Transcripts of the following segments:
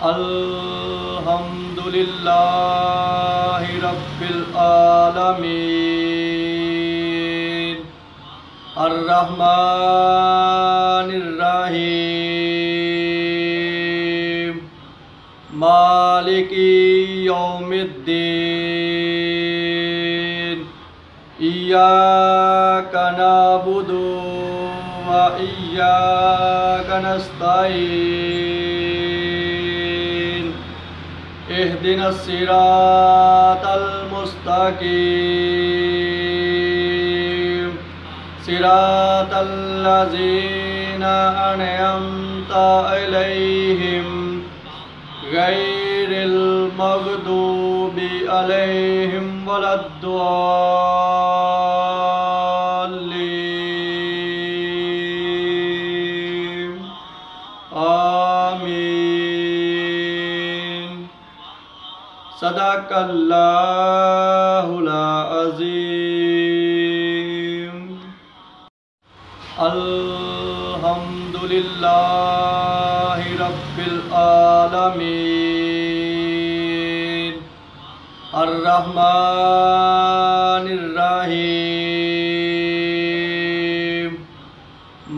अल्हम्दुलिल्लाहि रब्बिल आलमीन अर्रहमानिर रहीम मालिकी यौमिद्दीन इय्याका नअबुदु व इय्याका नस्तईन इहदिनस सिरातल मुस्तकीम सिरातल लज़ीना अनअमता अलैहिम गैरिल मग़दूबि अलैहिम वलद्दॉल्लीन आमीन। सदक़ल्लाहुल अज़ीम। अल्हम्दुलिल्लाहि रब्बिल आलमीन अर्रहमानिर रहीम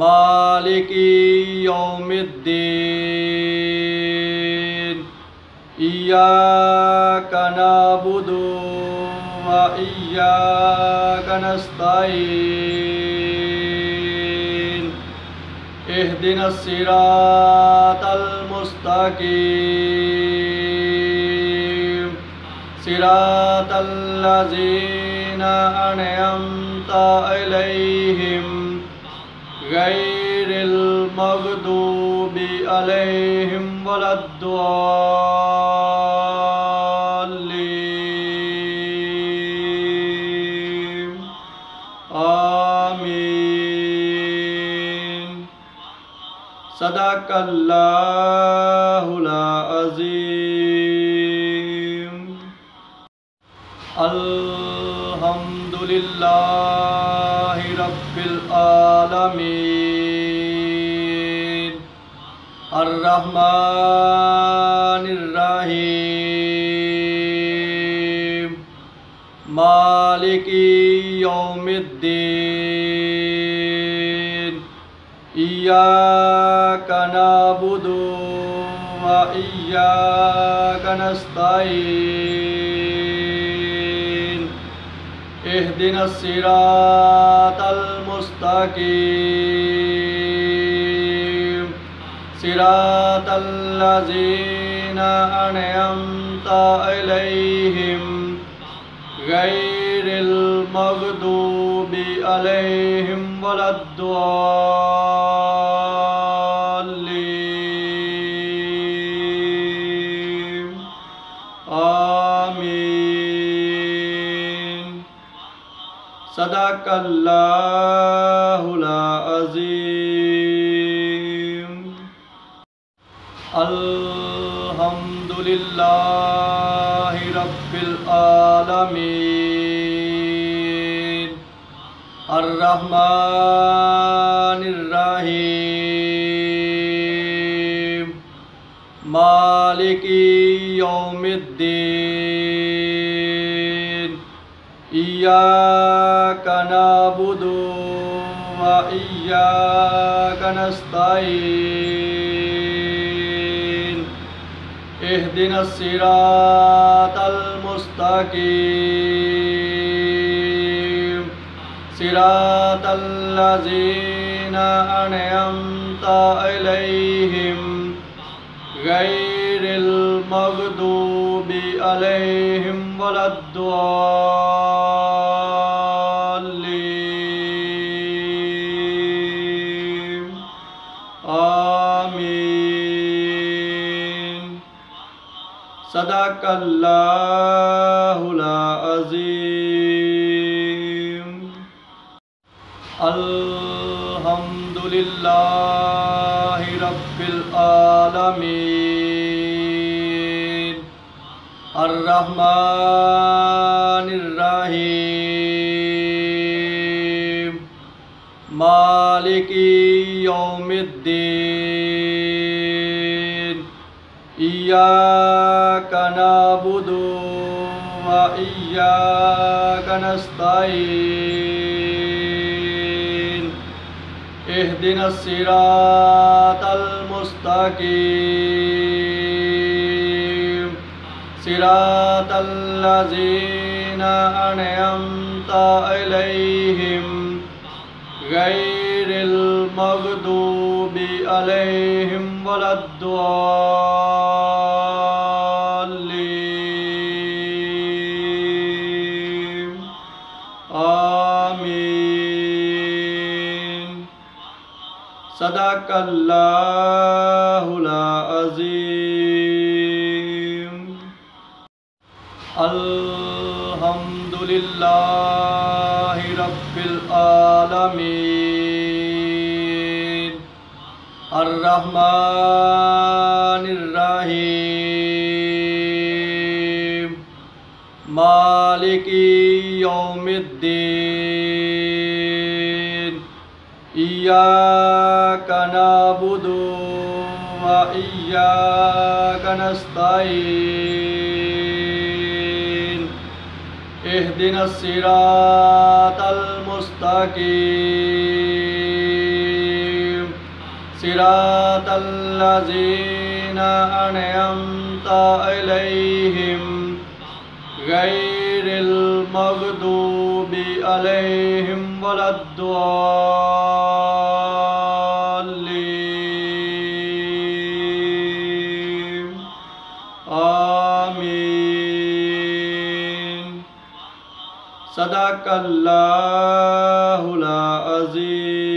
मालिकी यौमिद्दीन इय्याका नअबुदु व इय्याका नस्तईन इहदिनस सिरातल मुस्तकीम सिरातल लज़ीना अनअमता अलैहिम गैरिल मग़दूबि अलैहिम वलद्दॉल्लीन आमीन। सदक़ल्लाहुल अज़ीम। अल्हम्दुलिल्लाहि रब्बिल आलमीन अर्रहमानिर रहीम मालिकी यौमिद्दीन इय्याका नअबुदु व इय्याका नस्तईन इहदिनस सिरातल मुस्तकीम सिरातल लज़ीना अनअमता अलैहिम गैरिल मग़दूबि अलैहिम वलद्दॉल्लीन आमीन। सदक़ल्लाहुल अज़ीम। अल्हम्दुलिल्लाहि रब्बिल आलमीन अर्रहमानिर रहीम मालिकी यौमिद्दीन इय्याका नअबुदु व इय्याका नस्तईन इहदिनस सिरातल मुस्तकीम सिरातल लज़ीना अनअमता अलैहिम गैरिल मग़दूबि अलैहिम वलद्दॉल्लीन आमीन। सदक़ल्लाहुल अज़ीम। अल्हम्दुलिल्लाहि रब्बिल आलमीन अर्रहमानिर रहीम मालिकी यौमिद्दीन इय्याका नअबुदु व इय्याका नस्तईन इहदिनस सिरातल मुस्तकीम सिरातल लज़ीना अनअमता अलैहिम गैरिल मग़दूबि अलैहिम वलद्दॉल्लीन आमीन। सदक़ल्लाहुल अज़ीम। अल्हम्दुलिल्लाहि रब्बिल आलमीन अर्रहमानिर रहीम मालिकी यौमिद्दीन इय्याका नअबुदु व इय्याका नस्तईन इहदिनस सिरातल मुस्तकीम सिरातल लज़ीना अनअमता अलैहिम गैरिल मग़दूबि अलैहिम वलद्दॉल्लीन आमीन। सदक़ल्लाहुल अज़ीम।